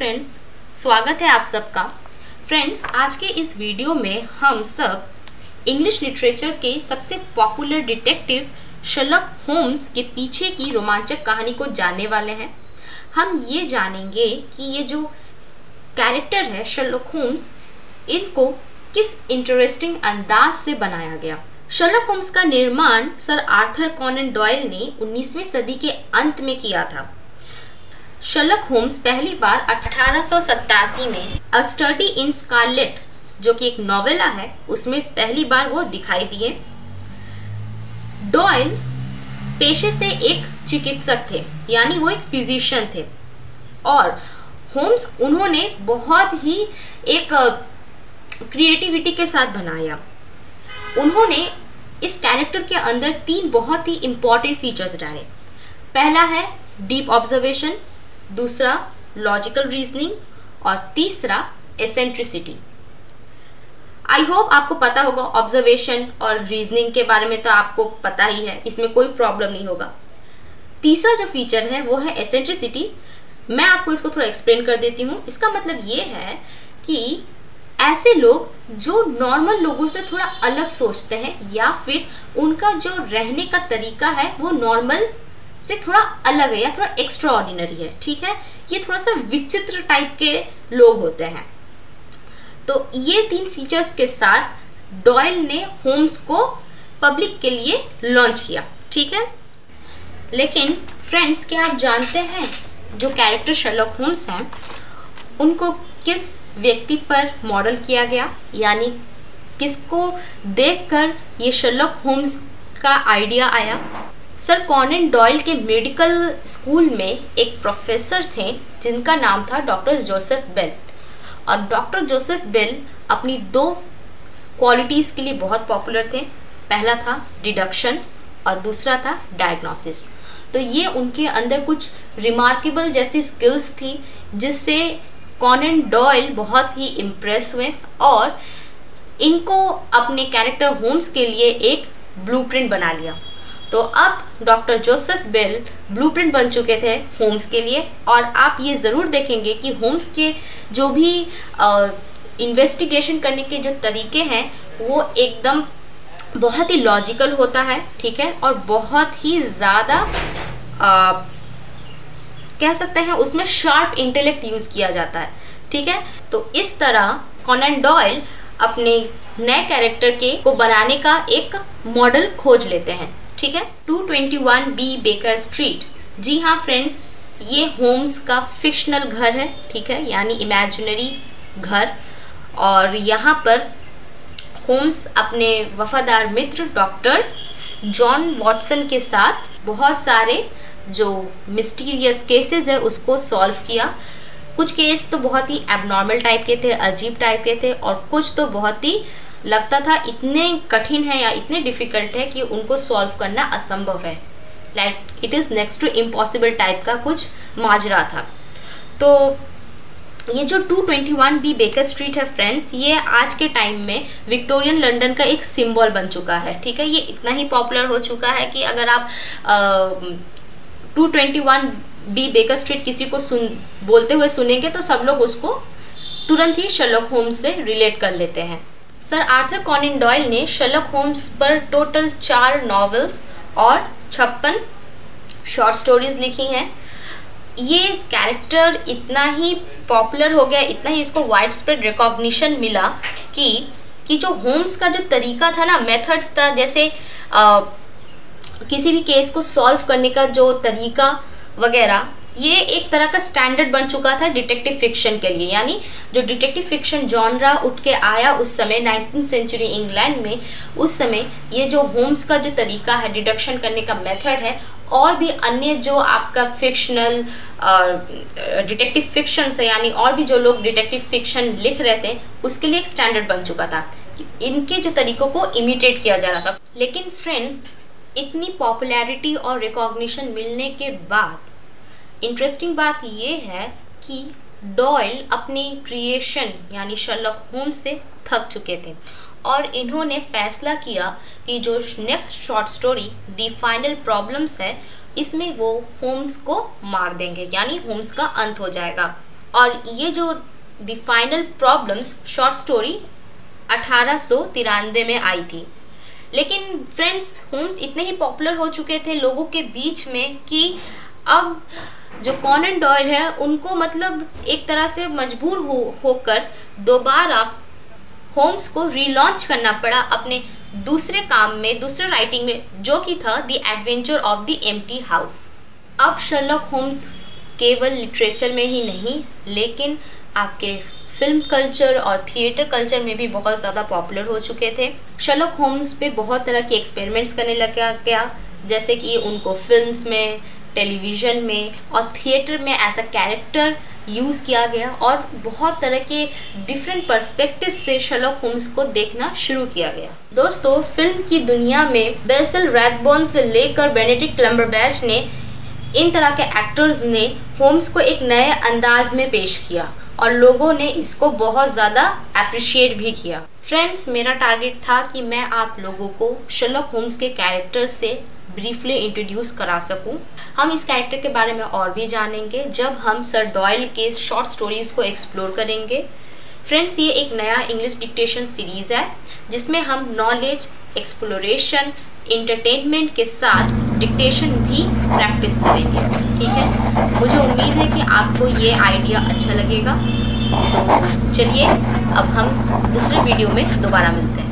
Friends, स्वागत है आप सबका। फ्रेंड्स, आज के इस वीडियो में हम सब इंग्लिश लिटरेचर के सबसे पॉपुलर डिटेक्टिव शर्लक होम्स के पीछे की रोमांचक कहानी को जानने वाले हैं। हम ये जानेंगे कि ये जो कैरेक्टर है शर्लक होम्स, इनको किस इंटरेस्टिंग अंदाज से बनाया गया। शर्लक होम्स का निर्माण सर आर्थर कॉनन डॉयल ने 19वीं सदी के अंत में किया था। शर्लक होम्स पहली बार 1887 में अ स्टडी इन स्कारलेट, जो कि एक नॉवेला है, उसमें पहली बार वो दिखाई दिए। डॉयल पेशे से एक चिकित्सक थे, यानी वो एक फिजिशियन थे, और होम्स उन्होंने बहुत ही एक क्रिएटिविटी के साथ बनाया। उन्होंने इस कैरेक्टर के अंदर 3 बहुत ही इंपॉर्टेंट फीचर्स डाले। पहला है डीप ऑब्जर्वेशन, दूसरा लॉजिकल रीजनिंग और तीसरा एसेंट्रिसिटी। आई होप आपको पता होगा ऑब्जर्वेशन और रीजनिंग के बारे में, तो आपको पता ही है, इसमें कोई प्रॉब्लम नहीं होगा। तीसरा जो फीचर है वो है एसेंट्रिसिटी। मैं आपको इसको थोड़ा एक्सप्लेन कर देती हूँ। इसका मतलब ये है कि ऐसे लोग जो नॉर्मल लोगों से थोड़ा अलग सोचते हैं, या फिर उनका जो रहने का तरीका है वो नॉर्मल से थोड़ा अलग है या थोड़ा एक्स्ट्रा ऑर्डिनरी है, ठीक है। ये थोड़ा सा विचित्र टाइप के लोग होते हैं। तो ये 3 फीचर्स के साथ डॉयल ने होम्स को पब्लिक के लिए लॉन्च किया, ठीक है। लेकिन फ्रेंड्स, क्या आप जानते हैं जो कैरेक्टर शर्लक होम्स हैं उनको किस व्यक्ति पर मॉडल किया गया, यानी किसको देखकर ये शर्लक होम्स का आइडिया आया। सर कॉनन डॉयल के मेडिकल स्कूल में एक प्रोफेसर थे जिनका नाम था डॉक्टर जोसेफ बेल, और डॉक्टर जोसेफ बेल अपनी 2 क्वालिटीज़ के लिए बहुत पॉपुलर थे। पहला था डिडक्शन और दूसरा था डायग्नोसिस। तो ये उनके अंदर कुछ रिमार्केबल जैसी स्किल्स थी जिससे कॉनन डॉयल बहुत ही इम्प्रेस हुए और इनको अपने कैरेक्टर होम्स के लिए एक ब्लूप्रिंट बना लिया। तो अब डॉक्टर जोसेफ बेल ब्लूप्रिंट बन चुके थे होम्स के लिए, और आप ये ज़रूर देखेंगे कि होम्स के जो भी इन्वेस्टिगेशन करने के जो तरीके हैं वो एकदम बहुत ही लॉजिकल होता है, ठीक है, और बहुत ही ज़्यादा कह सकते हैं उसमें शार्प इंटेलेक्ट यूज़ किया जाता है, ठीक है। तो इस तरह कॉनन डॉयल अपने नए कैरेक्टर के को बनाने का एक मॉडल खोज लेते हैं, ठीक है। 221B बेकर स्ट्रीट, जी हाँ फ्रेंड्स, ये होम्स का फिक्शनल घर है, ठीक है, यानी इमेजिनरी घर। और यहाँ पर होम्स अपने वफादार मित्र डॉक्टर जॉन वॉटसन के साथ बहुत सारे जो मिस्टीरियस केसेस है उसको सॉल्व किया। कुछ केस तो बहुत ही एबनॉर्मल टाइप के थे, अजीब टाइप के थे, और कुछ तो बहुत ही लगता था इतने कठिन है या इतने डिफ़िकल्ट है कि उनको सॉल्व करना असंभव है, like it is next to impossible type का कुछ माजरा था। तो ये जो 221B बेकर स्ट्रीट है फ्रेंड्स, ये आज के टाइम में विक्टोरियन लंदन का एक सिंबल बन चुका है, ठीक है। ये इतना ही पॉपुलर हो चुका है कि अगर आप 221B बेकर स्ट्रीट किसी को बोलते हुए सुनेंगे तो सब लोग उसको तुरंत ही शर्लक होम्स से रिलेट कर लेते हैं। सर आर्थर कॉनन डॉयल ने शर्लक होम्स पर टोटल 4 नॉवेल्स और 56 शॉर्ट स्टोरीज लिखी हैं। ये कैरेक्टर इतना ही पॉपुलर हो गया, इतना ही इसको वाइड स्प्रेड रिकॉग्निशन मिला कि जो होम्स का जो तरीका था ना, मेथड्स था, जैसे किसी भी केस को सॉल्व करने का जो तरीका वगैरह, ये एक तरह का स्टैंडर्ड बन चुका था डिटेक्टिव फिक्शन के लिए। यानी जो डिटेक्टिव फिक्शन जॉनरा उठ के आया उस समय 19th सेंचुरी इंग्लैंड में, उस समय ये जो होम्स का जो तरीका है, डिडक्शन करने का मेथड है, और भी अन्य जो आपका फिक्शनल डिटेक्टिव फिक्शन है, यानी और भी जो लोग डिटेक्टिव फिक्शन लिख रहे थे, उसके लिए एक स्टैंडर्ड बन चुका था। इनके जो तरीकों को इमिटेट किया जा रहा था। लेकिन फ्रेंड्स, इतनी पॉपुलैरिटी और रिकॉग्निशन मिलने के बाद इंटरेस्टिंग बात ये है कि डॉयल अपनी क्रिएशन यानी शर्लक होम्स से थक चुके थे, और इन्होंने फैसला किया कि जो next short story the final problems है, इसमें वो होम्स को मार देंगे, यानी होम्स का अंत हो जाएगा। और ये जो the final problems short story 1893 में आई थी। लेकिन फ्रेंड्स, होम्स इतने ही पॉपुलर हो चुके थे लोगों के बीच में कि अब जो कॉनन डॉयल है उनको मतलब एक तरह से मजबूर होकर दोबारा होम्स को रीलॉन्च करना पड़ा अपने दूसरे काम में, दूसरे राइटिंग में, जो कि था the adventure of the empty house. अब शर्लॉक होम्स केवल लिटरेचर में ही नहीं लेकिन आपके फिल्म कल्चर और थिएटर कल्चर में भी बहुत ज़्यादा पॉपुलर हो चुके थे। शर्लॉक होम्स पे बहुत तरह के एक्सपेरिमेंट्स करने लगा गया, जैसे कि उनको फिल्म्स में, टेलीविज़न में और थिएटर में एज अ कैरेक्टर यूज़ किया गया और बहुत तरह के डिफरेंट पर्सपेक्टिव से शर्लॉक होम्स को देखना शुरू किया गया। दोस्तों, फिल्म की दुनिया में बेसिल रैथबोन से लेकर बेनेडिक्ट कम्बरबैच ने, इन तरह के एक्टर्स ने होम्स को एक नए अंदाज में पेश किया और लोगों ने इसको बहुत ज़्यादा अप्रिशिएट भी किया। फ्रेंड्स, मेरा टारगेट था कि मैं आप लोगों को शर्लॉक होम्स के कैरेक्टर से ब्रीफली इंट्रोड्यूस करा सकूं। हम इस कैरेक्टर के बारे में और भी जानेंगे जब हम सर डॉयल के शॉर्ट स्टोरीज़ को एक्सप्लोर करेंगे। फ्रेंड्स, ये एक नया इंग्लिश डिक्टेशन सीरीज़ है जिसमें हम नॉलेज, एक्सप्लोरेशन, इंटरटेनमेंट के साथ डिक्टेशन भी प्रैक्टिस करेंगे। ठीक है, मुझे उम्मीद है कि आपको ये आइडिया अच्छा लगेगा। तो चलिए अब हम दूसरे वीडियो में दोबारा मिलते हैं।